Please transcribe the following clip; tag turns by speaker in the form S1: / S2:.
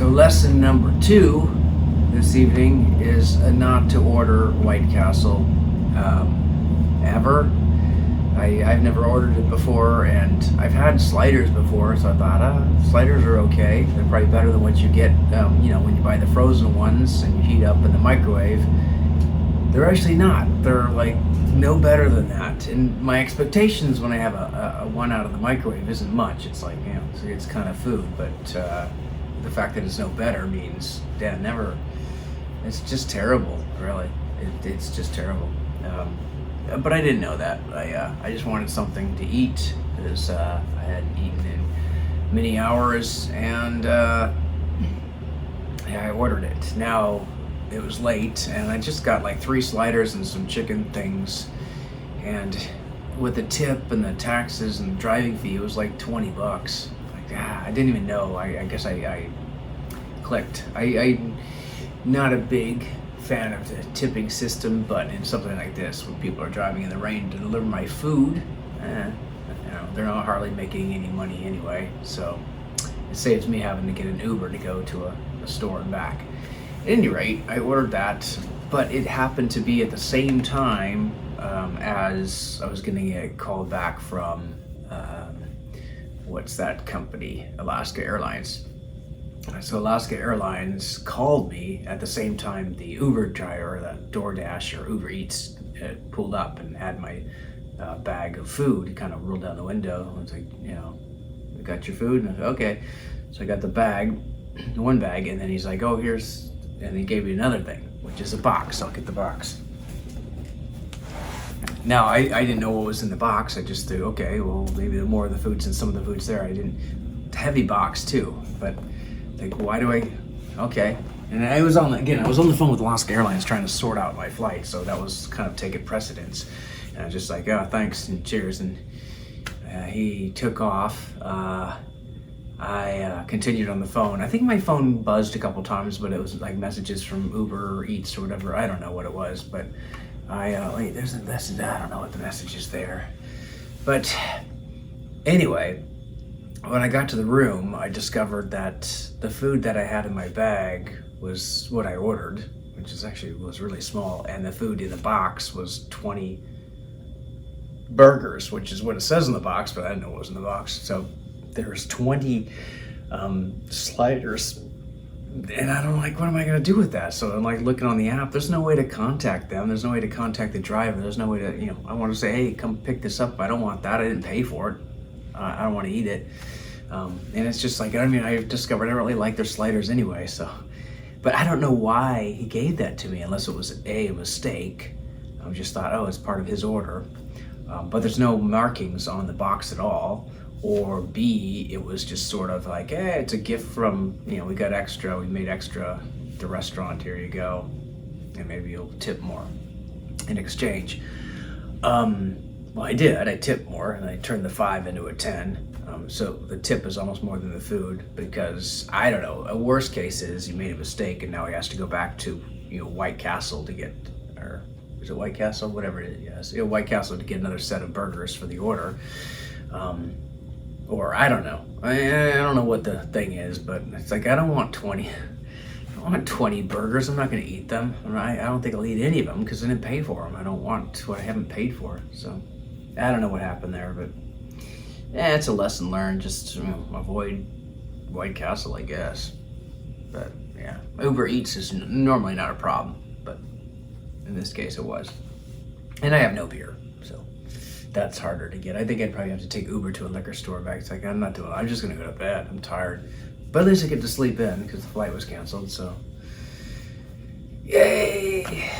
S1: So lesson number 2 this evening is not to order White Castle ever. I've never ordered it before, and I've had sliders before, so I thought, sliders are okay. They're probably better than what you get, when you buy the frozen ones and you heat up in the microwave. They're actually not. They're like no better than that. And my expectations when I have a one out of the microwave isn't much. It's like, it's kind of food, but the fact that it's no better means, it's just terrible, really. It's just terrible. But I didn't know that. I just wanted something to eat because I hadn't eaten in many hours, and I ordered it. Now it was late, and I just got like 3 sliders and some chicken things, and with the tip and the taxes and the driving fee, it was like $20. Like, I didn't even know. I guess I clicked. I'm not a big fan of the tipping system, but in something like this, when people are driving in the rain to deliver my food, they're not hardly making any money anyway, so it saves me having to get an Uber to go to a store and back. At any rate, I ordered that, but it happened to be at the same time as I was getting a call back from what's that company, Alaska Airlines. So Alaska Airlines called me at the same time the Uber driver, the DoorDash or Uber Eats, pulled up and had my bag of food. He kind of rolled down the window. I was like, "We got your food?" And I said, "Okay." So I got the bag, one bag, and then he's like, "Oh, here's," and he gave me another thing, which is a box. I'll get the box. Now, I didn't know what was in the box. I just thought, okay, well, maybe more of the food's in some of the food's there. I didn't, heavy box too, but like, why do I, okay. And I was on the phone with Alaska Airlines trying to sort out my flight, so that was kind of taking precedence. And I was just like, thanks and cheers. And he took off. I continued on the phone. I think my phone buzzed a couple times, but it was like messages from Uber Eats or whatever. I don't know what it was, but there's a message. I don't know what the message is there. But anyway, when I got to the room, I discovered that the food that I had in my bag was what I ordered, which was really small, and the food in the box was 20 burgers, which is what it says in the box, but I didn't know what was in the box. So there's 20 sliders, and I don't like, what am I gonna do with that? So I'm like looking on the app, there's no way to contact them, there's no way to contact the driver, there's no way to, I want to say, hey, come pick this up. I don't want that, I didn't pay for it, I don't want to eat it. And it's just like, I discovered I don't really like their sliders anyway, so. But I don't know why he gave that to me, unless it was a mistake. I just thought, it's part of his order. But there's no markings on the box at all. Or B, it was just sort of like, hey, it's a gift from, we got extra, we made extra at the restaurant, here you go. And maybe you'll tip more in exchange. Well, I did, I tipped more, and I turned the 5 into a 10. So the tip is almost more than the food, because, I don't know, a worst case is he made a mistake and now he has to go back to, White Castle to get, or is it White Castle? Whatever it is, yes. White Castle to get another set of burgers for the order. Or I don't know. I don't know what the thing is, but it's like, I don't want 20 burgers. I'm not going to eat them. I don't think I'll eat any of them because I didn't pay for them. I don't want what I haven't paid for. So I don't know what happened there, but it's a lesson learned. Just avoid White Castle, I guess. But yeah, Uber Eats is normally not a problem, but in this case it was. And I have no beer, so that's harder to get. I think I'd probably have to take Uber to a liquor store back. It's like, I'm just gonna go to bed. I'm tired. But at least I get to sleep in because the flight was canceled, so yay!